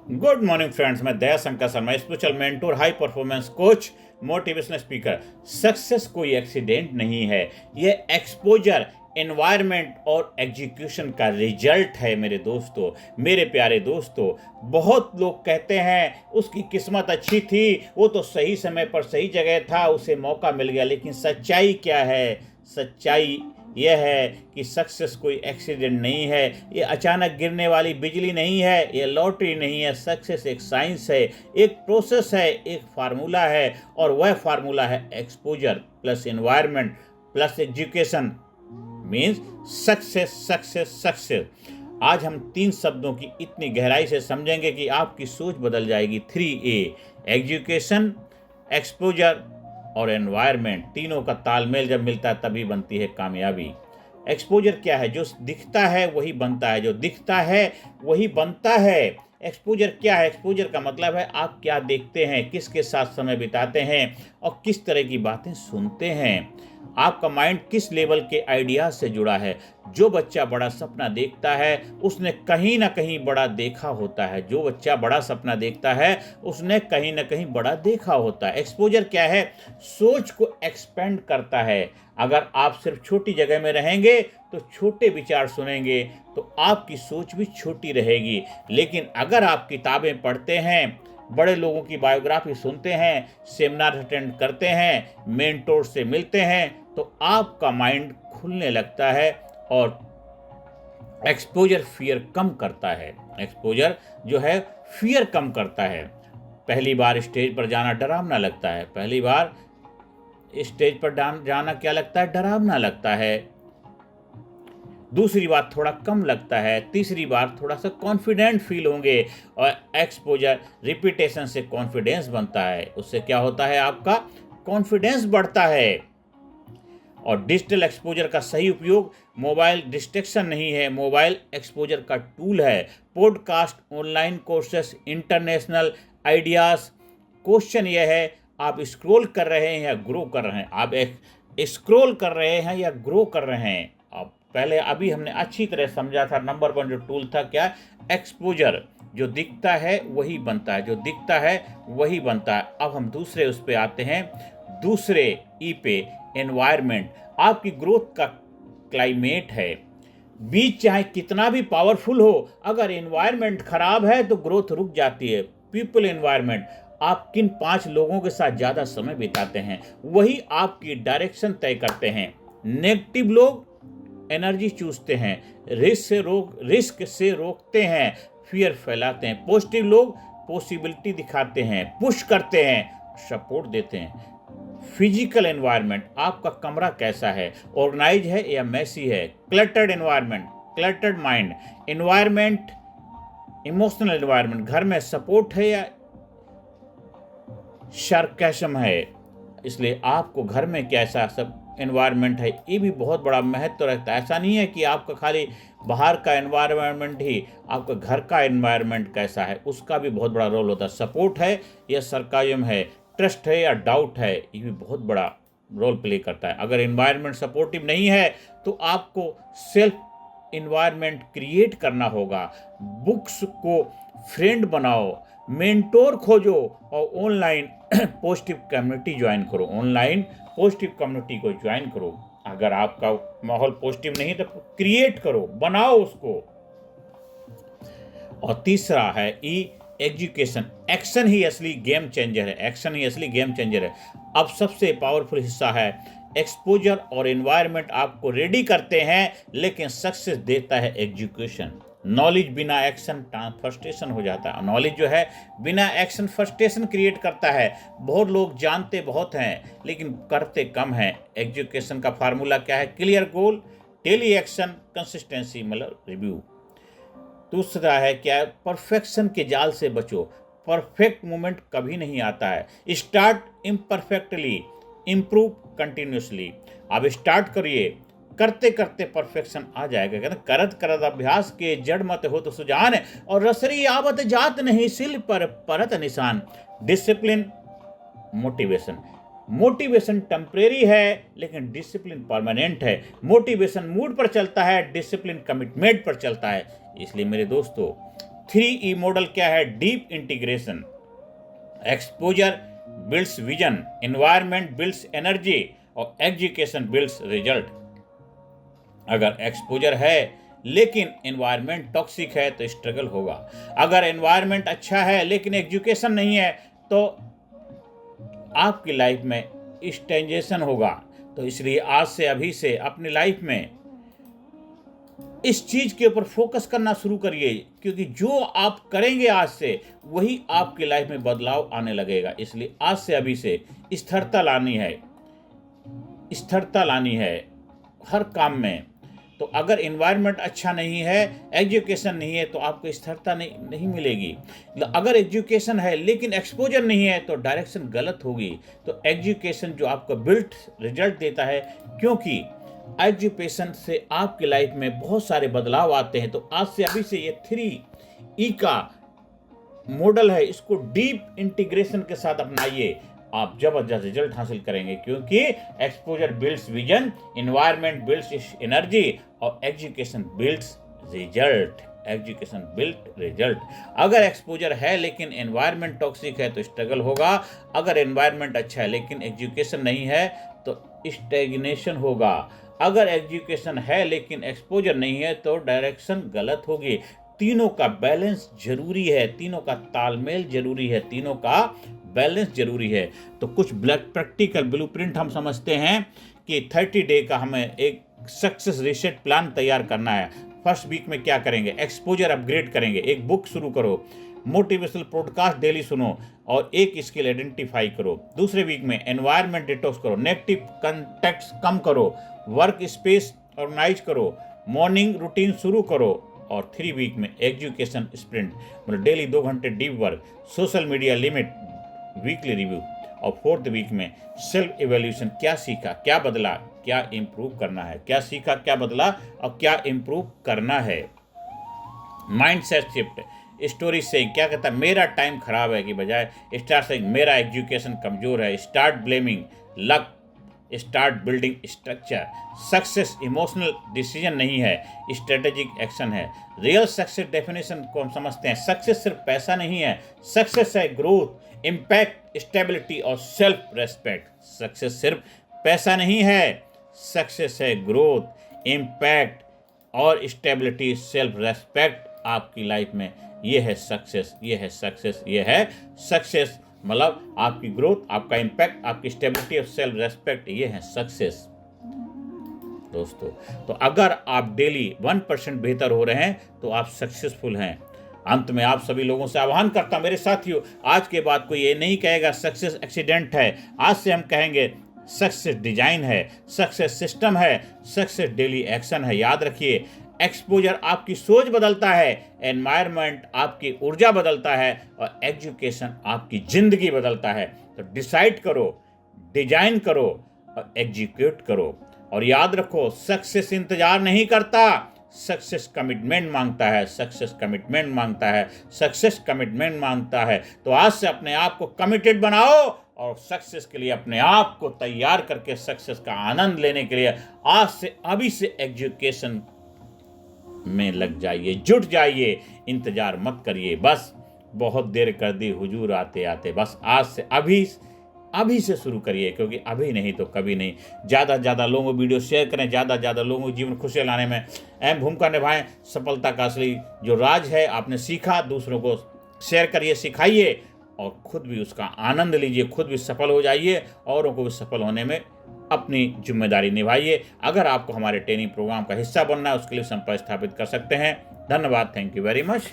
Good morning friends, मैं Daya Shankar Sharma, spiritual mentor, high performance coach, motivational speaker. Success कोई accident नहीं है, ये एक्सपोजर, एनवायरनमेंट और एग्जीक्यूशन का रिजल्ट है। मेरे दोस्तों, मेरे प्यारे दोस्तों, बहुत लोग कहते हैं उसकी किस्मत अच्छी थी, वो तो सही समय पर सही जगह था, उसे मौका मिल गया। लेकिन सच्चाई क्या है? सच्चाई यह है कि सक्सेस कोई एक्सीडेंट नहीं है, ये अचानक गिरने वाली बिजली नहीं है, ये लॉटरी नहीं है। सक्सेस एक साइंस है, एक प्रोसेस है, एक फार्मूला है, और वह फार्मूला है exposure plus environment plus education means success success success. आज हम 3 शब्दों की इतनी गहराई से समझेंगे कि आपकी सोच बदल जाएगी। 3A, एजुकेशन, एक्सपोजर और एनवायरनमेंट, तीनों का तालमेल जब मिलता है तभी बनती है कामयाबी। एक्सपोजर क्या है? जो दिखता है वही बनता है, जो दिखता है वही बनता है। एक्सपोजर क्या है? एक्सपोजर का मतलब है आप क्या देखते हैं, किसके साथ समय बिताते हैं और किस तरह की बातें सुनते हैं। आपका माइंड किस लेवल के आइडियाज से जुड़ा है। जो बच्चा बड़ा सपना देखता है उसने कहीं ना कहीं बड़ा देखा होता है। जो बच्चा बड़ा सपना देखता है उसने कहीं ना कहीं बड़ा देखा होता है। एक्सपोजर क्या है? सोच को एक्सपेंड करता है। अगर आप सिर्फ छोटी जगह में रहेंगे तो छोटे विचार सुनेंगे, तो आपकी सोच भी छोटी रहेगी। लेकिन अगर आप किताबें पढ़ते हैं, बड़े लोगों की बायोग्राफी सुनते हैं, सेमिनार अटेंड करते हैं, मेंटोर से मिलते हैं, तो आपका माइंड खुलने लगता है। और एक्सपोजर फियर कम करता है। एक्सपोजर जो है फियर कम करता है। पहली बार स्टेज पर जाना डरावना लगता है। पहली बार स्टेज पर जाना क्या लगता है? डरावना लगता है। दूसरी बार थोड़ा कम लगता है। तीसरी बार थोड़ा सा कॉन्फिडेंट फील होंगे। और एक्सपोजर रिपीटेशन से कॉन्फिडेंस बनता है। उससे क्या होता है? आपका कॉन्फिडेंस बढ़ता है। और डिजिटल एक्सपोजर का सही उपयोग, मोबाइल डिस्ट्रैक्शन नहीं है, मोबाइल एक्सपोजर का टूल है। Podcast, online courses, international ideas. Question यह है, आप स्क्रॉल कर रहे हैं या ग्रो कर रहे हैं? आप स्क्रॉल कर रहे हैं या ग्रो कर रहे हैं? अब पहले अभी हमने अच्छी तरह समझा था। नंबर 1 जो टूल था क्या? एक्सपोजर। जो दिखता है वही बनता है, जो दिखता है वही बनता है। अब हम दूसरे उस पे आते हैं, दूसरे ई पे, एनवायरनमेंट। आपकी ग्रोथ का क्लाइमेट है। बीज चाहे कितना भी पावरफुल हो, अगर एनवायरनमेंट खराब है तो ग्रोथ रुक जाती है। पीपल एनवायरनमेंट, आप किन 5 लोगों के साथ ज़्यादा समय बिताते हैं वही आपकी डायरेक्शन तय करते हैं। नेगेटिव लोग एनर्जी चूसते हैं, रिस्क से रोकते हैं, फियर फैलाते हैं। पॉजिटिव लोग पॉसिबिलिटी दिखाते हैं, पुश करते हैं, सपोर्ट देते हैं। फिजिकल एनवायरनमेंट, आपका कमरा कैसा है? ऑर्गेनाइज है या मैसी है? Cluttered environment, cluttered mind. Environment, emotional environment, घर में सपोर्ट है या सरकैज़म है? इसलिए आपको घर में कैसा सब एनवायरनमेंट है, ये भी बहुत बड़ा महत्व रखता है। ऐसा नहीं है कि आपका खाली बाहर का एनवायरनमेंट ही, आपका घर का एनवायरनमेंट कैसा है उसका भी बहुत बड़ा रोल होता है। सपोर्ट है या सरकाज़म है, ट्रस्ट है या डाउट है, ये भी बहुत बड़ा रोल प्ले करता है। अगर एनवायरनमेंट सपोर्टिव नहीं है तो आपको सेल्फ इन्वायरमेंट क्रिएट करना होगा। बुक्स को फ्रेंड बनाओ, मेंटोर खोजो और ऑनलाइन पॉजिटिव कम्युनिटी ज्वाइन करो। ऑनलाइन पॉजिटिव कम्युनिटी को ज्वाइन करो। अगर आपका माहौल पॉजिटिव नहीं तो क्रिएट करो, बनाओ उसको। और तीसरा है ई, एजुकेशन। एक्शन ही असली गेम चेंजर है। एक्शन ही असली गेम चेंजर है। अब सबसे पावरफुल हिस्सा है एक्सपोजर और एनवायरनमेंट आपको रेडी करते हैं, लेकिन सक्सेस देता है एजुकेशन। नॉलेज बिना एक्शन फ्रस्ट्रेशन हो जाता है। नॉलेज जो है बिना एक्शन फ्रस्ट्रेशन क्रिएट करता है। बहुत लोग जानते बहुत हैं लेकिन करते कम हैं। एजुकेशन का फार्मूला क्या है? Clear goal, daily action, consistency मतलब रिव्यू। दूसरा है क्या? परफेक्शन के जाल से बचो। परफेक्ट मोमेंट कभी नहीं आता है। Start imperfectly, improve continuously. अब स्टार्ट करिए, करते करते परफेक्शन आ जाएगा। कहते करत करत अभ्यास के जड़ मत हो तो सुजान, और रसरी आवत जात नहीं सिल पर परत निशान। Discipline, motivation. मोटिवेशन टेम्परेरी है लेकिन डिसिप्लिन परमानेंट है। मोटिवेशन मूड पर चलता है, डिसिप्लिन कमिटमेंट पर चलता है। इसलिए मेरे दोस्तों, 3E मॉडल क्या है? Deep integration, exposure builds vision, environment builds energy और एजुकेशन बिल्ड्स रिजल्ट। अगर एक्सपोजर है लेकिन एनवायरनमेंट टॉक्सिक है तो स्ट्रगल होगा। अगर एनवायरनमेंट अच्छा है लेकिन एजुकेशन नहीं है तो आपकी लाइफ में स्टेग्नेशन होगा। तो इसलिए आज से अभी से अपनी लाइफ में इस चीज के ऊपर फोकस करना शुरू करिए, क्योंकि जो आप करेंगे आज से वही आपकी लाइफ में बदलाव आने लगेगा। इसलिए आज से अभी से स्थिरता लानी है, स्थिरता लानी है हर काम में। तो अगर एनवायरनमेंट अच्छा नहीं है, एजुकेशन नहीं है तो आपको स्थिरता नहीं मिलेगी। अगर एजुकेशन है लेकिन एक्सपोजर नहीं है तो डायरेक्शन गलत होगी। तो एजुकेशन जो आपको बिल्ट रिजल्ट देता है, क्योंकि एजुकेशन से आपकी लाइफ में बहुत सारे बदलाव आते हैं। तो आज से अभी से ये 3E का मॉडल है, इसको डीप इंटीग्रेशन के साथ अपनाइए, आप जबरदस्त रिजल्ट हासिल करेंगे। क्योंकि exposure builds vision, environment builds energy और education builds result, education build result. अगर एक्सपोजर है लेकिन एनवायरनमेंट टॉक्सिक है तो स्ट्रगल होगा। अगर एनवायरनमेंट अच्छा है लेकिन एजुकेशन नहीं है तो स्टेग्नेशन होगा। अगर एजुकेशन है लेकिन एक्सपोजर नहीं है तो डायरेक्शन गलत होगी। तीनों का बैलेंस जरूरी है, तीनों का तालमेल जरूरी है, तीनों का बैलेंस जरूरी है। तो कुछ प्रैक्टिकल ब्लूप्रिंट हम समझते हैं कि 30 डे का हमें एक सक्सेस रीसेट प्लान तैयार करना है। फर्स्ट वीक में क्या करेंगे? एक्सपोजर अपग्रेड करेंगे, एक बुक शुरू करो, मोटिवेशनल पॉडकास्ट डेली सुनो और एक स्किल आइडेंटिफाई करो। दूसरे वीक में एनवायरनमेंट डिटॉक्स करो, नेगेटिव कॉन्टैक्ट्स कम करो, वर्क स्पेस ऑर्गेनाइज करो, मॉर्निंग रूटीन शुरू करो। और 3 वीक में एजुकेशन स्प्रिंट, मतलब डेली 2 घंटे deep work, social media limit, weekly review. और 4th वीक में सेल्फ एवेल्यूशन, क्या सीखा, क्या बदला, क्या इम्प्रूव करना है, क्या सीखा, क्या बदला और क्या इम्प्रूव करना है। माइंडसेट शिफ्ट, स्टोरी से क्या कहता है, मेरा टाइम खराब है की बजाय स्टार्ट से मेरा एजुकेशन कमजोर है। Start blaming luck, start building structure. Success emotional decision नहीं है, स्ट्रेटेजिक एक्शन है। रियल सक्सेस डेफिनेशन को हम समझते हैं, सक्सेस सिर्फ पैसा नहीं है, सक्सेस है ग्रोथ, इम्पैक्ट, स्टेबिलिटी और सेल्फ रेस्पेक्ट। सक्सेस सिर्फ पैसा नहीं है, सक्सेस है ग्रोथ, इम्पैक्ट और स्टेबिलिटी, सेल्फ रेस्पेक्ट आपकी लाइफ में। ये है सक्सेस, ये है सक्सेस, ये है सक्सेस। मतलब आपकी ग्रोथ, आपका इम्पैक्ट, आपकी स्टेबिलिटी और सेल्फ रेस्पेक्ट, ये है सक्सेस दोस्तों। तो अगर आप डेली 1% बेहतर हो रहे हैं तो आप सक्सेसफुल हैं। अंत में आप सभी लोगों से आह्वान करता हूं, मेरे साथियों, आज के बाद कोई ये नहीं कहेगा सक्सेस एक्सीडेंट है। आज से हम कहेंगे सक्सेस डिजाइन है, सक्सेस सिस्टम है, सक्सेस डेली एक्शन है। याद रखिए, एक्सपोजर आपकी सोच बदलता है, एनवायरनमेंट आपकी ऊर्जा बदलता है और एजुकेशन आपकी जिंदगी बदलता है। तो डिसाइड करो, डिजाइन करो और एग्जीक्यूट करो। और याद रखो, सक्सेस इंतजार नहीं करता, सक्सेस कमिटमेंट मांगता है, सक्सेस कमिटमेंट मांगता है, सक्सेस कमिटमेंट मांगता है। तो आज से अपने आप को कमिटेड बनाओ और सक्सेस के लिए अपने आप को तैयार करके सक्सेस का आनंद लेने के लिए आज से अभी से एजुकेशन में लग जाइए, जुट जाइए, इंतजार मत करिए। बस बहुत देर कर दी हुजूर आते आते, बस आज से अभी से शुरू करिए, क्योंकि अभी नहीं तो कभी नहीं। ज़्यादा से ज़्यादा लोगों को वीडियो शेयर करें, ज़्यादा से ज़्यादा लोगों को जीवन खुशी लाने में अहम भूमिका निभाएं। सफलता का असली जो राज है आपने सीखा, दूसरों को शेयर करिए, सिखाइए और खुद भी उसका आनंद लीजिए, खुद भी सफल हो जाइए, औरों को भी सफल होने में अपनी जिम्मेदारी निभाइए। अगर आपको हमारे ट्रेनिंग प्रोग्राम का हिस्सा बनना है उसके लिए संपर्क स्थापित कर सकते हैं। धन्यवाद, थैंक यू वेरी मच।